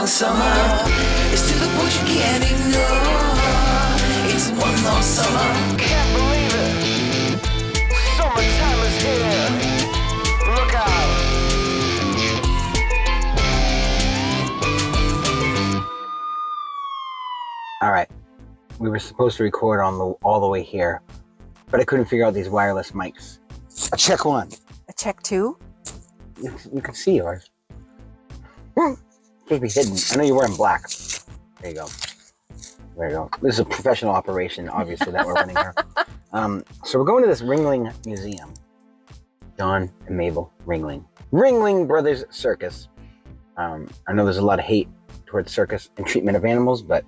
long summer. It's to the point you can't ignore. It's one long summer. Can't believe it. Summertime is here. Look out. All right, we were supposed to record all the way here, but I couldn't figure out these wireless mics. A check one. A check two? You can see yours. Can't be hidden. I know you're wearing black. There you go. There you go. This is a professional operation, obviously, that we're running here. So we're going to this Ringling Museum. John and Mable Ringling. Ringling Brothers Circus. I know there's a lot of hate towards circus and treatment of animals, but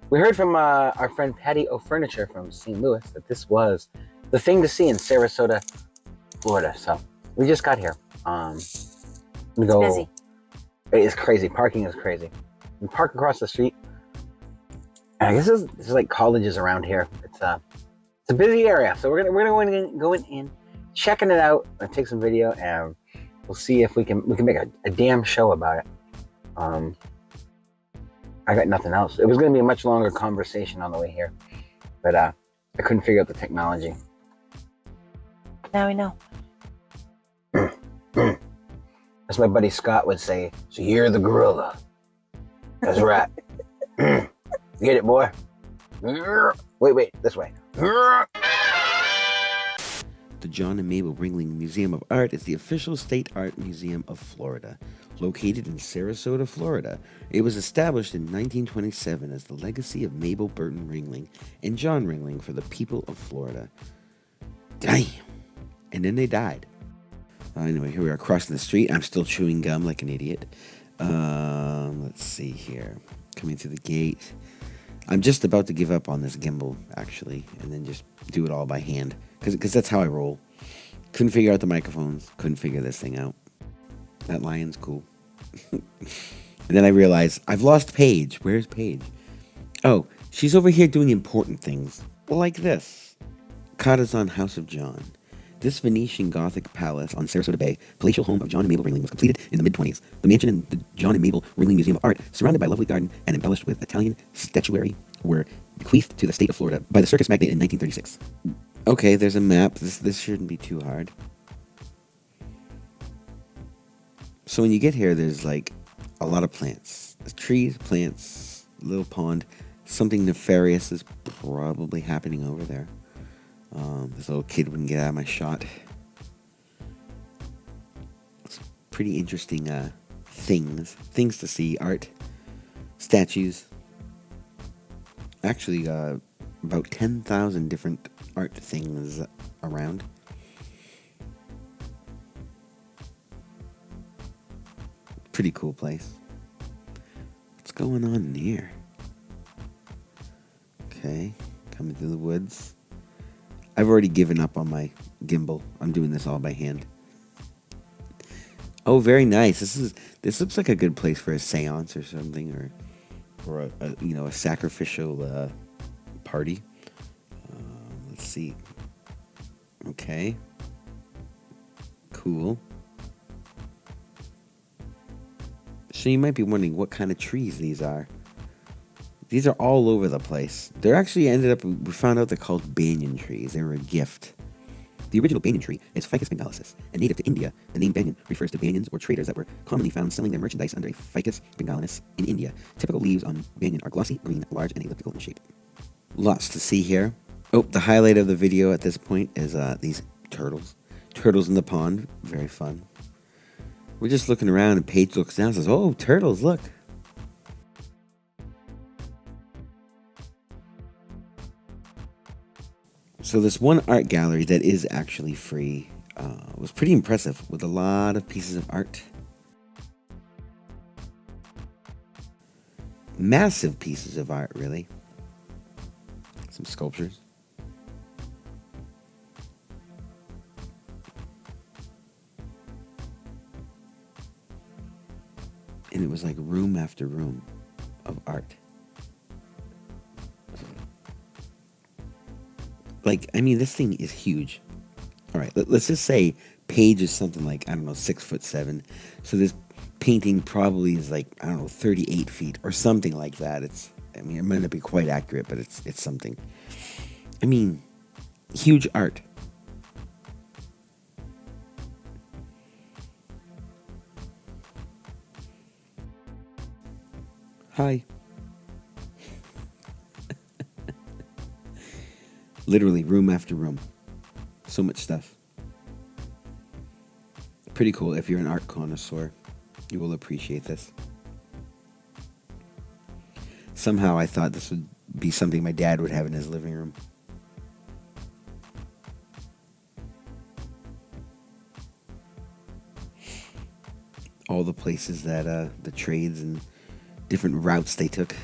we heard from our friend Patio Furniture from St. Louis that this was the thing to see in Sarasota, Florida. So we just got here. We go. It's busy. It is crazy. Parking is crazy. We park across the street. And I guess this is like colleges around here. It's a busy area. So we're gonna go in, checking it out, and take some video, and we'll see if we can make a damn show about it. I got nothing else. It was going to be a much longer conversation on the way here, but I couldn't figure out the technology. Now we know. As my buddy Scott would say, so you're the gorilla. That's right. Get it, boy? Wait, this way. The John and Mable Ringling Museum of Art is the official state art museum of Florida. Located in Sarasota, Florida, it was established in 1927 as the legacy of Mabel Burton Ringling and John Ringling for the people of Florida. Damn! And then they died. Anyway, here we are crossing the street. I'm still chewing gum like an idiot. Let's see here. Coming through the gate. I'm just about to give up on this gimbal, actually, and then just do it all by hand. Because that's how I roll. Couldn't figure out the microphones. Couldn't figure this thing out. That lion's cool. And then I realized, I've lost Paige. Where's Paige? Oh, she's over here doing important things. Like this. Cottazon House of John. This Venetian Gothic palace on Sarasota Bay, palatial home of John and Mable Ringling, was completed in the mid-20s. The mansion and the John and Mable Ringling Museum of Art, surrounded by a lovely garden and embellished with Italian statuary, were bequeathed to the state of Florida by the circus magnate in 1936. Okay, there's a map. This shouldn't be too hard. So when you get here, there's like a lot of plants. There's trees, plants, a little pond. Something nefarious is probably happening over there. This little kid wouldn't get out of my shot. It's pretty interesting things to see. Art, statues. Actually, about 10,000 different art things around. Pretty cool place. What's going on in here? Okay, coming through the woods. I've already given up on my gimbal. I'm doing this all by hand. Oh, very nice. This looks like a good place for a seance or something, or a sacrificial party. Let's see. Okay. Cool. So you might be wondering what kind of trees these are. These are all over the place. They're actually we found out they're called banyan trees. They were a gift. The original banyan tree is Ficus bengalensis, and native to India. The name banyan refers to banyans or traders that were commonly found selling their merchandise under a Ficus bengalensis in India. Typical leaves on banyan are glossy, green, large, and elliptical in shape. Lots to see here. Oh, the highlight of the video at this point is these turtles. Turtles in the pond. Very fun. We're just looking around, and Paige looks down and says, "Oh, turtles, look." So this one art gallery that is actually free was pretty impressive, with a lot of pieces of art. Massive pieces of art, really. Some sculptures. And it was like room after room of art. Like, I mean, this thing is huge. All right, let's just say Paige is something like, I don't know, 6'7". So this painting probably is like, I don't know, 38 feet or something like that. I mean, it might not be quite accurate, but it's something. I mean, huge art. Hi. Literally room after room. So much stuff. Pretty cool. If you're an art connoisseur, you will appreciate this. Somehow I thought this would be something my dad would have in his living room. All the places that the trades and different routes they took.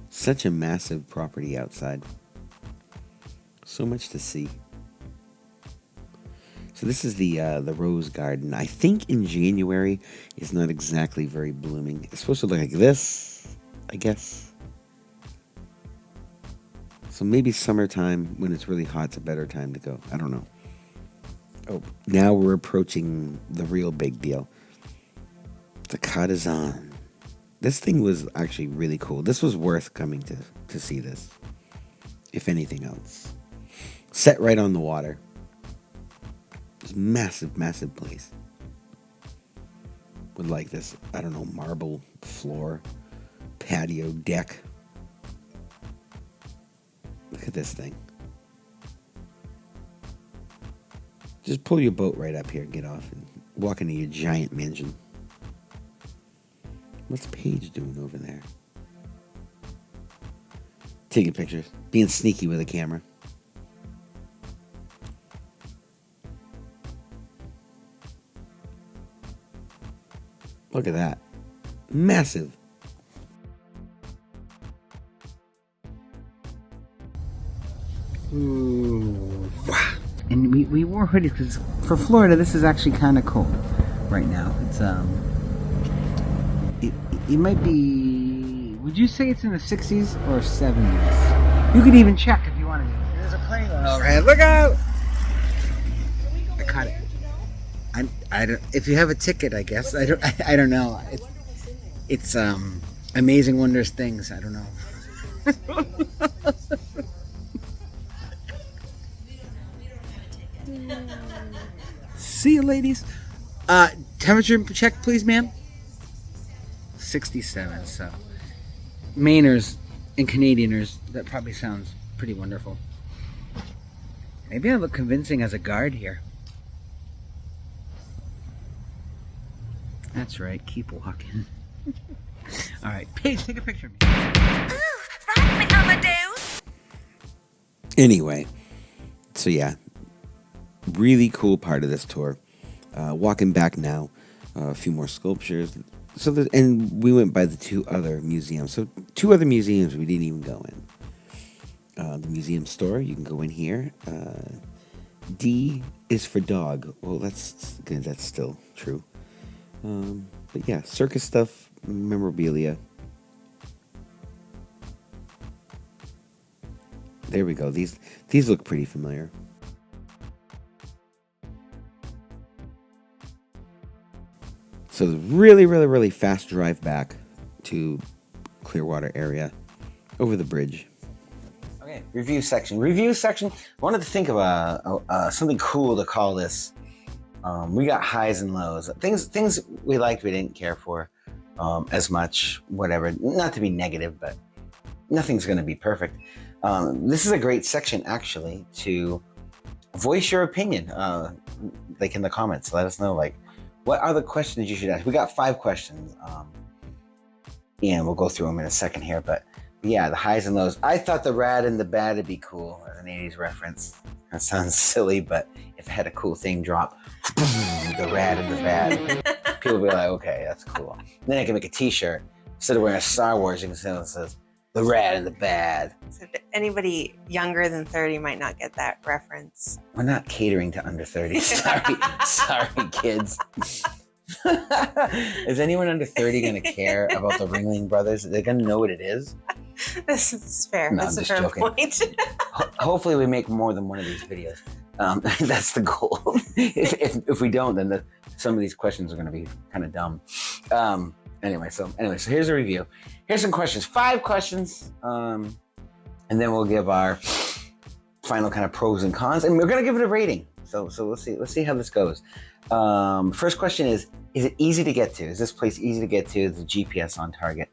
Such a massive property outside. So much to see. So this is the rose garden. I think in January it's not exactly very blooming. It's supposed to look like this, I guess. So maybe summertime when it's really hot is a better time to go. I don't know. Oh, now we're approaching the real big deal. The Katazan. This thing was actually really cool. This was worth coming to see this, if anything else. Set right on the water. It's massive, massive place. With like this, I don't know, marble floor, patio deck. Look at this thing. Just pull your boat right up here, get off, and walk into your giant mansion. What's Paige doing over there? Taking pictures. Being sneaky with a camera. Look at that. Massive. Ooh. And we wore hoodies because for Florida, this is actually kind of cold right now. It's it might be. Would you say it's in the 60s or 70s? You could even check if you wanted to. There's a plane going overhead. Look out! I caught it. I don't. If you have a ticket, I guess. I don't know. It's Amazing Wonders Things. I don't know. See you, ladies. Temperature check, please, ma'am. 67. So, Mainers and Canadianers. That probably sounds pretty wonderful. Maybe I look convincing as a guard here. That's right. Keep walking. All right, Paige, take a picture of me. Ooh, rock me, Amadeus. Anyway, so yeah, really cool part of this tour. Walking back now, a few more sculptures. So and we went by the two other museums. So 2 other museums we didn't even go in. The museum store, you can go in here. D is for dog. Well, that's good. That's still true. But yeah, circus stuff, memorabilia. There we go. These look pretty familiar. So the really fast drive back to Clearwater area over the bridge. Okay, review section. I wanted to think of something cool to call this. We got highs and lows. Things we liked, we didn't care for as much. Whatever. Not to be negative, but nothing's going to be perfect. This is a great section, actually, to voice your opinion. Like in the comments, let us know. Like, what are the questions you should ask? We got 5 questions. And we'll go through them in a second here. But yeah, the highs and lows. I thought the rad and the bad would be cool as an 80s reference. That sounds silly, but if it had a cool thing drop, the rad and the bad, people would be like, okay, that's cool. And then I can make a t-shirt. Instead of wearing a Star Wars, you can say it says, the rad and the bad. So anybody younger than 30 might not get that reference. We're not catering to under 30. Sorry, kids. Is anyone under 30 going to care about the Ringling Brothers? They're going to know what it is. This is fair. No, That's I'm a just fair joking. point. Hopefully we make more than one of these videos. That's the goal. if we don't, then some of these questions are going to be kind of dumb. Anyway, so here's a review. Here's some questions. 5 questions. And then we'll give our final kind of pros and cons, and we're going to give it a rating. So let's see how this goes. First question is it easy to get to? Is this place easy to get to? Is the GPS on target?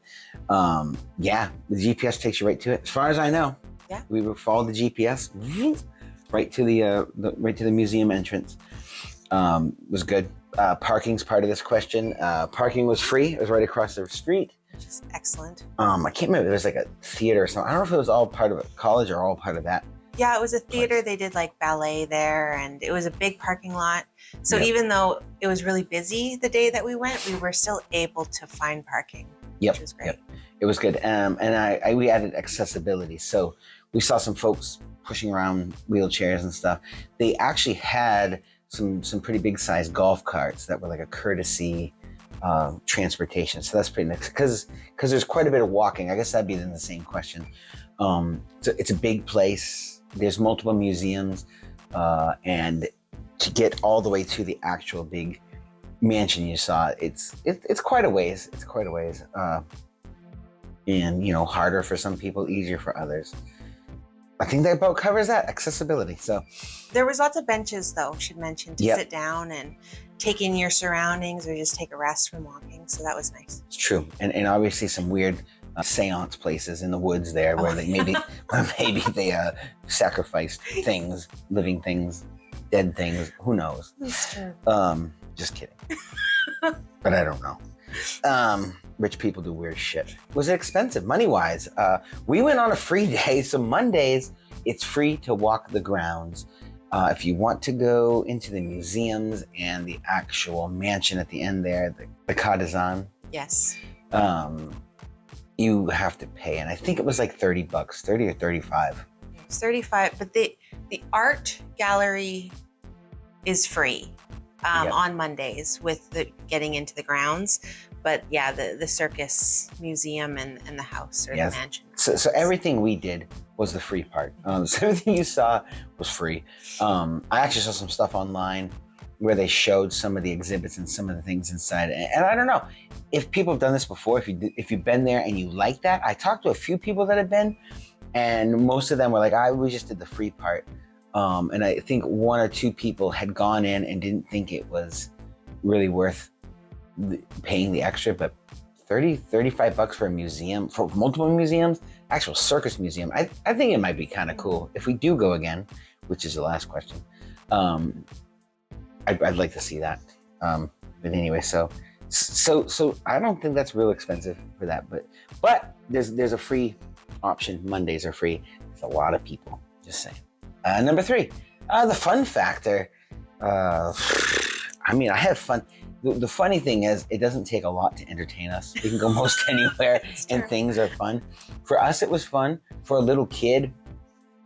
Yeah, the GPS takes you right to it. As far as I know, Yeah. we would follow the GPS right to the museum entrance. Was good. Parking's part of this question. Parking was free. It was right across the street. Which is excellent. I can't remember. There was like a theater or something. I don't know if it was all part of a college or all part of that. Yeah, it was a theater. Place. They did like ballet there, and it was a big parking lot. So Yep. even though it was really busy the day that we went, we were still able to find parking, Yep. which was great. Yep. It was good. And we added accessibility. So we saw some folks pushing around wheelchairs and stuff. They actually had some pretty big sized golf carts that were like a courtesy transportation. So that's pretty nice because there's quite a bit of walking. I guess that'd be in the same question. So it's a big place. There's multiple museums, and to get all the way to the actual big mansion you saw, it's quite a ways. It's quite a ways, and harder for some people, easier for others. I think that about covers that accessibility. So There was lots of benches, though, should mention, to Yep. sit down and take in your surroundings or just take a rest from walking. So that was nice. it's true, and obviously some weird seance places in the woods there where they maybe they sacrificed things, living things, dead things. Who knows? That's true. Just kidding. But I don't know. Rich people do weird shit. Was it expensive money-wise? We went on a free day, so Mondays it's free to walk the grounds. If you want to go into the museums and the actual mansion at the end there, the Cadizan, Yes. you have to pay, and I think it was like $30, 30 or 35. It's 35, but the art gallery is free Yep. on Mondays with the getting into the grounds. But yeah, the circus museum and the house or Yes. the mansion. So everything we did was the free part. So everything you saw was free. I actually saw some stuff online where they showed some of the exhibits and some of the things inside. And I don't know if people have done this before. If you've been there and you like that, I talked to a few people that have been, and most of them were like, we just did the free part. And I think 1 or 2 people had gone in and didn't think it was really worth paying the extra, but $35 for a museum, for multiple museums, actual circus museum. I think it might be kind of cool if we do go again, which is the last question. I'd like to see that. But anyway, so I don't think that's real expensive for that, but there's a free option. Mondays are free. There's a lot of people, just saying. Number 3, the fun factor. I had fun. The funny thing is, it doesn't take a lot to entertain us. We can go most anywhere, and things are fun. For us, it was fun. For a little kid,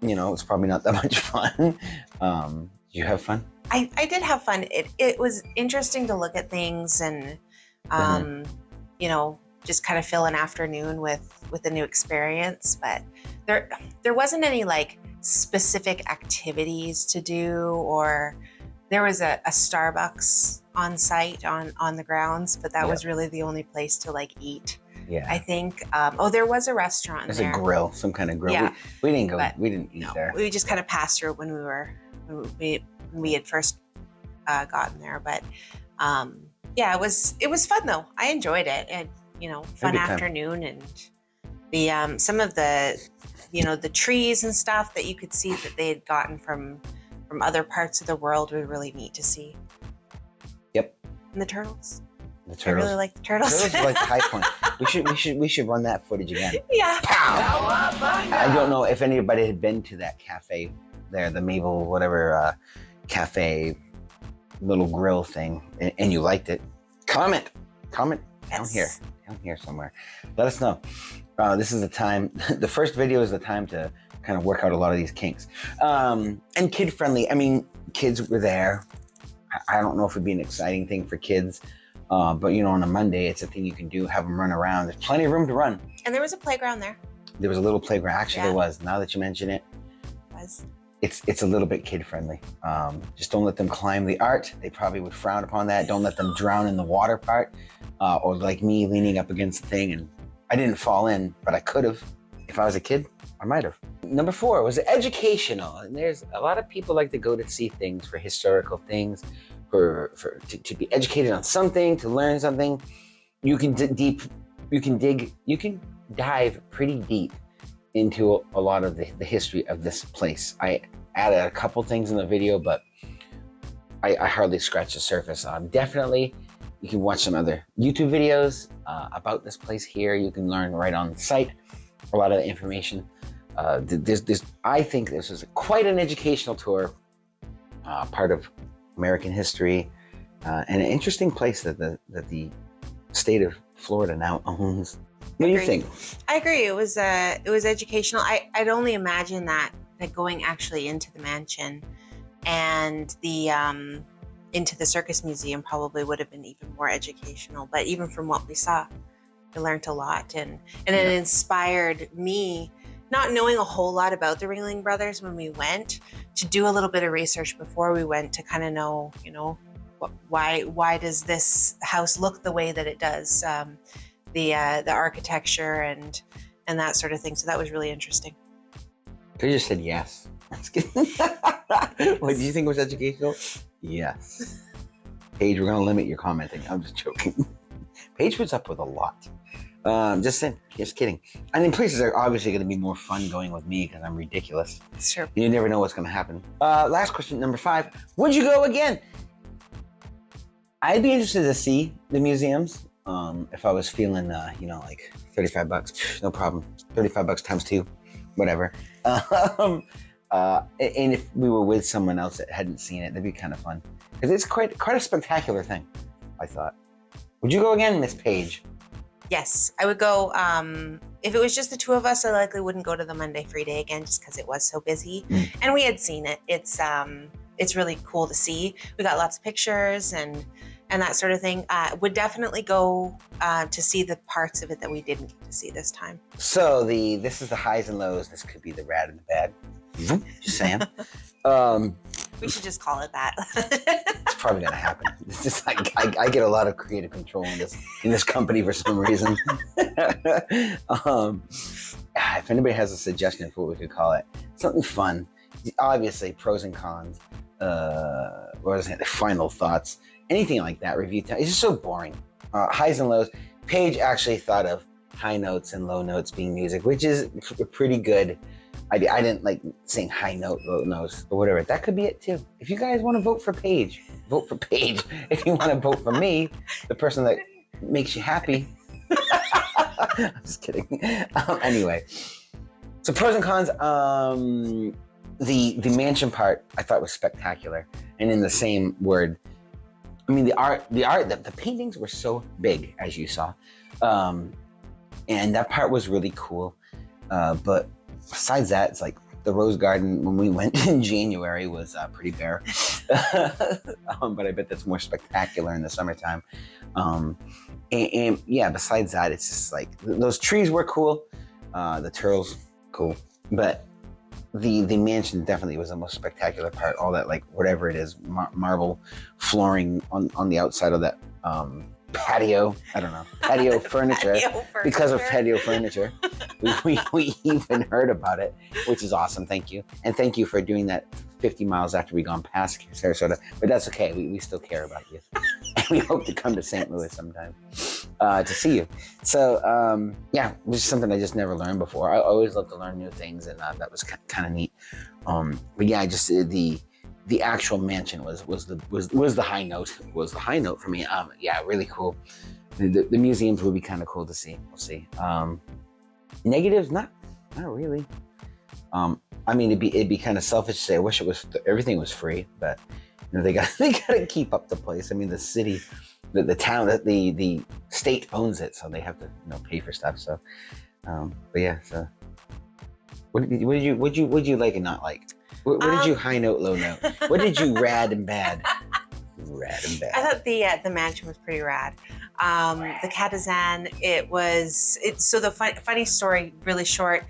it's probably not that much fun. Did you have fun? I did have fun. It was interesting to look at things and, just kind of fill an afternoon with a new experience. But there wasn't any like specific activities to do, or there was a Starbucks on site on the grounds, but that was really the only place to like eat. Yeah. I think. There was a restaurant There's there. a grill, some kind of grill. Yeah. We didn't go. But We didn't eat there. We just kind of passed through it when we had first gotten there. But it was fun though. I enjoyed it, and fun good time. afternoon, and the some of the the trees and stuff that you could see that they had gotten from other parts of the world were really neat to see. Yep. And the turtles. The I turtles. really like the turtles. Turtles are like the high point. We should run that footage again. Yeah. Pow! I don't know if anybody had been to that cafe there, the Mable whatever cafe little grill thing, and you liked it. Comment down here somewhere. Let us know. This is the time. The first video is the time to kind of work out a lot of these kinks. And kid friendly. I mean, kids were there. I don't know if it'd be an exciting thing for kids, but on a Monday, it's a thing you can do. Have them run around. There's plenty of room to run. And there was a playground there. There was a little playground. Actually, Yeah. there was. Now that you mention it, Was it's a little bit kid friendly. Just don't let them climb the art. They probably would frown upon that. Don't let them drown in the water part, or like me leaning up against the thing. And I didn't fall in, but I could have. If I was a kid, I might have. Number 4 was educational. And there's a lot of people like to go to see things for historical things, to be educated on something, to learn something. You can dive pretty deep into a lot of the history of this place. I added a couple things in the video, but I hardly scratched the surface. Definitely, you can watch some other YouTube videos about this place here. You can learn right on the site a lot of the information. I think this is quite an educational tour, part of American history, and an interesting place that the state of Florida now owns. What do you think? I agree. It was educational. I'd only imagine that going actually into the mansion and the into the circus museum probably would have been even more educational. But even from what we saw, I learned a lot, and it inspired me, not knowing a whole lot about the Ringling Brothers when we went, to do a little bit of research before we went to kind of know, why does this house look the way that it does, the architecture and that sort of thing. So that was really interesting. They just said yes. What do you think was educational? Yes. Paige, we're gonna limit your commenting. I'm just joking. Paige puts up with a lot. Just kidding. I mean, places are obviously going to be more fun going with me because I'm ridiculous. Sure. You never know what's going to happen. Last question, number 5. Would you go again? I'd be interested to see the museums. If I was feeling, like $35, no problem. $35 times 2, whatever. And if we were with someone else that hadn't seen it, that'd be kind of fun. Because it's quite a spectacular thing, I thought. Would you go again, Miss Paige? Yes, I would go. If it was just the two of us, I likely wouldn't go to the Monday free day again, just because it was so busy. And we had seen it. It's really cool to see. We got lots of pictures and that sort of thing. Would definitely go to see the parts of it that we didn't get to see this time. So this is the highs and lows. This could be the rad and the bad. Just saying. We should just call it that. It's probably gonna happen. It's just like I get a lot of creative control in this company for some reason. If anybody has a suggestion for what we could call it, something fun. Obviously, pros and cons. What was it? Final thoughts. Anything like that. Review time. It's just so boring. Highs and lows. Paige actually thought of high notes and low notes being music, which is pretty good. I didn't like saying high note, low notes, or whatever. That could be it too. If you guys want to vote for Paige, vote for Paige. If you want to vote for me, the person that makes you happy. I'm just kidding. Anyway, so pros and cons. The mansion part I thought was spectacular, and in the same word, I mean the paintings were so big, as you saw, and that part was really cool. But besides that, it's like the Rose Garden when we went in January was pretty bare. But I bet that's more spectacular in the summertime. And yeah, besides that, it's just like those trees were cool. The turtles, cool. But the mansion definitely was the most spectacular part. All that, like, whatever it is, marble flooring on the outside of that patio. I don't know. Patio furniture. Because of patio furniture. We even heard about it, which is awesome. Thank you. And thank you for doing that 50 miles after we gone past Sarasota. But that's okay. We still care about you. And we hope to come to St. Louis sometime to see you. So, yeah, it was something I just never learned before. I always love to learn new things, and that was kind of neat. But yeah, just the actual mansion was the high note. Was the high note for me. Yeah, really cool. The museums would be kind of cool to see. We'll see. Negatives, not really. I mean, it'd be kind of selfish to say I wish everything was free, but they got to keep up the place. I mean, the city, the town, the state owns it, so they have to pay for stuff. So, but yeah. So, what did you like and not like? What did you high note, low note? What did you rad and bad? Rad and bad. I thought the mansion was pretty rad. The Catazan, so the funny story, really short,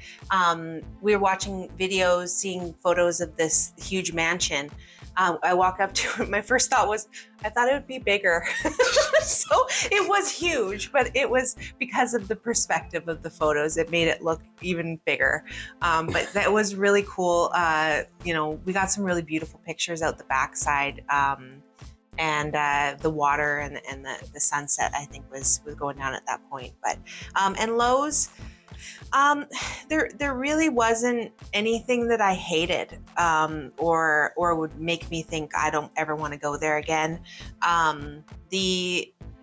we were watching videos, seeing photos of this huge mansion. I walk up to it. My first thought was, I thought it would be bigger. So it was huge, but it was because of the perspective of the photos. It made it look even bigger. But that was really cool. We got some really beautiful pictures out the backside. And the water and the sunset, I think, was going down at that point. But and Lowe's, there really wasn't anything that I hated or would make me think I don't ever want to go there again.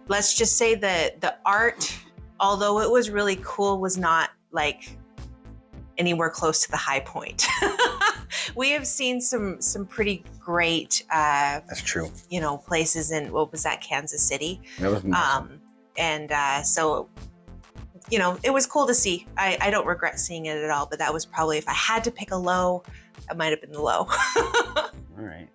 Let's just say the art, although it was really cool, was not like anywhere close to the high point. We have seen some pretty great That's true. Places in, what was that, Kansas City? That was nice. So it was cool to see. I don't regret seeing it at all, but that was probably, if I had to pick a low, that might have been the low. All right.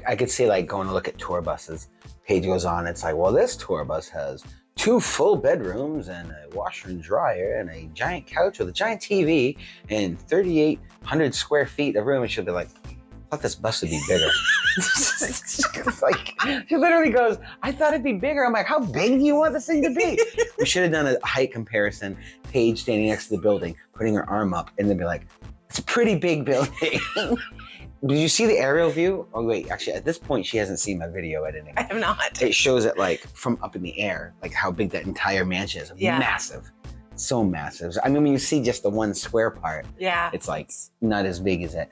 I could see, like, going to look at tour buses. Paige goes on, it's like, well, this tour bus has 2 full bedrooms and a washer and dryer and a giant couch with a giant TV and 3,800 square feet of room. And she'll be like, I thought this bus would be bigger. It's like, she literally goes, I thought it'd be bigger. I'm like, how big do you want this thing to be? We should have done a height comparison. Paige standing next to the building, putting her arm up, and then be like, it's a pretty big building. Did you see the aerial view? Oh wait, actually at this point she hasn't seen my video editing. I have not. It shows it like from up in the air, like how big that entire mansion is. Yeah. Massive. So massive. I mean, when you see just the one square part, Yeah. it's like not as big as it.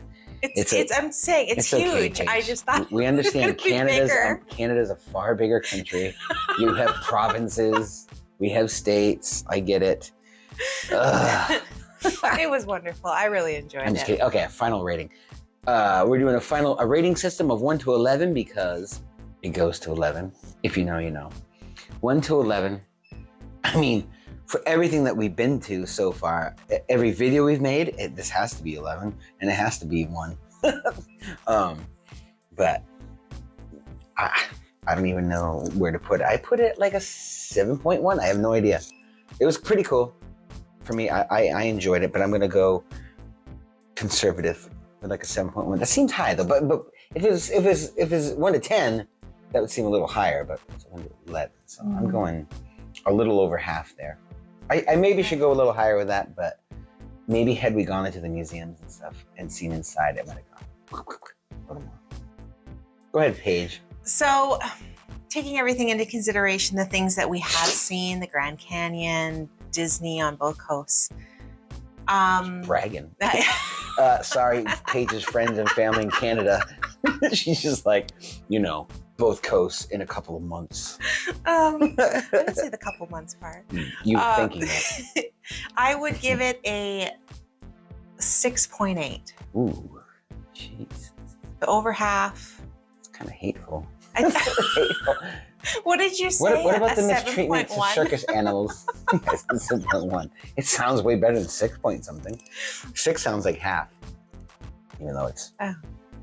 I'm saying it's huge. Okay, Paige. I just thought we understand it'd be bigger. Canada's a far bigger country. You have provinces, we have states. I get it. Ugh. It was wonderful. I really enjoyed I'm just kidding. Okay, final rating. We're doing a rating system of 1 to 11 because it goes to 11. If you know, you know. 1 to 11. I mean, for everything that we've been to so far, every video we've made, this has to be 11 and it has to be 1. But I don't even know where to put it. I put it like a 7.1. I have no idea. It was pretty cool for me. I enjoyed it, but I'm gonna go conservative. Like a 7.1. That seems high though, but if it's 1 to 10, that would seem a little higher, but it's 1 to 11. So I'm going a little over half there. I maybe should go a little higher with that, but maybe had we gone into the museums and stuff and seen inside, it might have gone a little more. Go ahead, Paige. So, taking everything into consideration, the things that we have seen, the Grand Canyon, Disney on both coasts. Bragging. Sorry, Paige's friends and family in Canada. She's just like, both coasts in a couple of months. I didn't say the couple months part. You thinking that? I would give it a 6.8. Ooh, jeez. Over half. It's kind of hateful. Hateful. What did you say? What about the mistreatment to 7.1? circus animals? Yes, 7.1. It sounds way better than 6 point something. 6 sounds like half, even though it's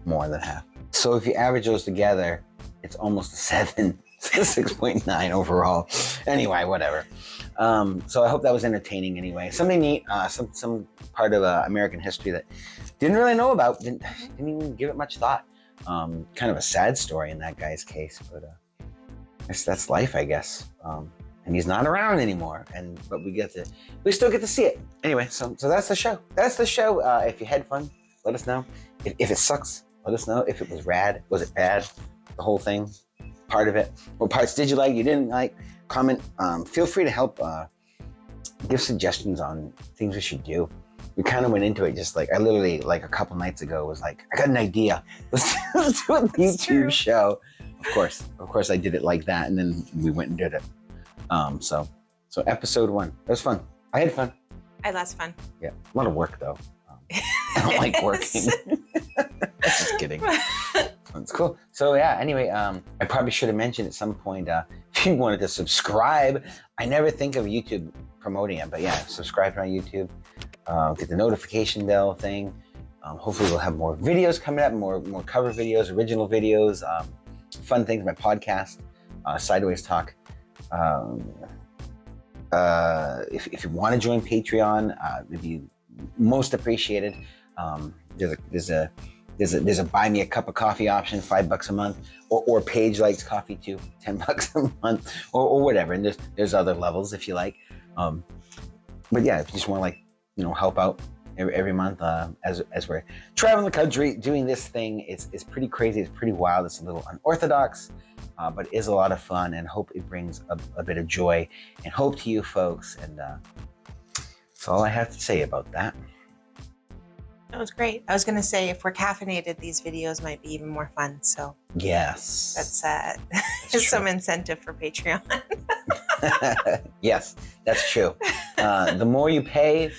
more than half. So if you average those together, it's almost a 7. 6.9 overall. Anyway, whatever. So I hope that was entertaining anyway. Something neat, some part of American history that didn't really know about, didn't even give it much thought. Kind of a sad story in that guy's case, but that's life, I guess. And he's not around anymore. But we still get to see it. Anyway, so that's the show. That's the show. If you had fun, let us know. If it sucks, let us know. If it was rad, was it bad? The whole thing, part of it. What parts did you like? You didn't like? Comment. Feel free to help. Give suggestions on things we should do. We kind of went into it just like, I literally, like a couple nights ago, was like, I got an idea. Let's do a YouTube show. Of course I did it like that, and then we went and did it. So episode 1, it was fun. I had fun. I had lots of fun. Yeah, a lot of work though. I don't like working. Just kidding. It's cool. So yeah, anyway, I probably should have mentioned at some point, if you wanted to subscribe, I never think of YouTube promoting it, but yeah, subscribe to my YouTube, get the notification bell thing. Hopefully we'll have more videos coming up, more cover videos, original videos, fun things, my podcast, Sideways Talk. If you want to join Patreon, it'd be most appreciated. There's a buy me a cup of coffee option, $5 a month, or Paige likes coffee too, $10 a month, or whatever. And there's other levels if you like. But yeah, if you just want to, like, you know, help out every month as we're traveling the country doing this thing, it's pretty crazy, it's pretty wild, it's a little unorthodox, but it is a lot of fun, and hope it brings a bit of joy and hope to you folks. And that's all I have to say about that. That was great. I was going to say, if we're caffeinated, these videos might be even more fun. So Yes. that's some incentive for Patreon. Yes, that's true. The more you pay,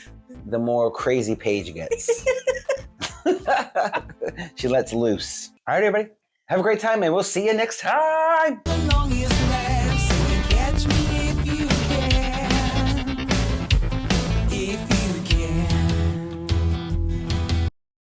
the more crazy Paige gets. She lets loose. All right, everybody. Have a great time, and we'll see you next time.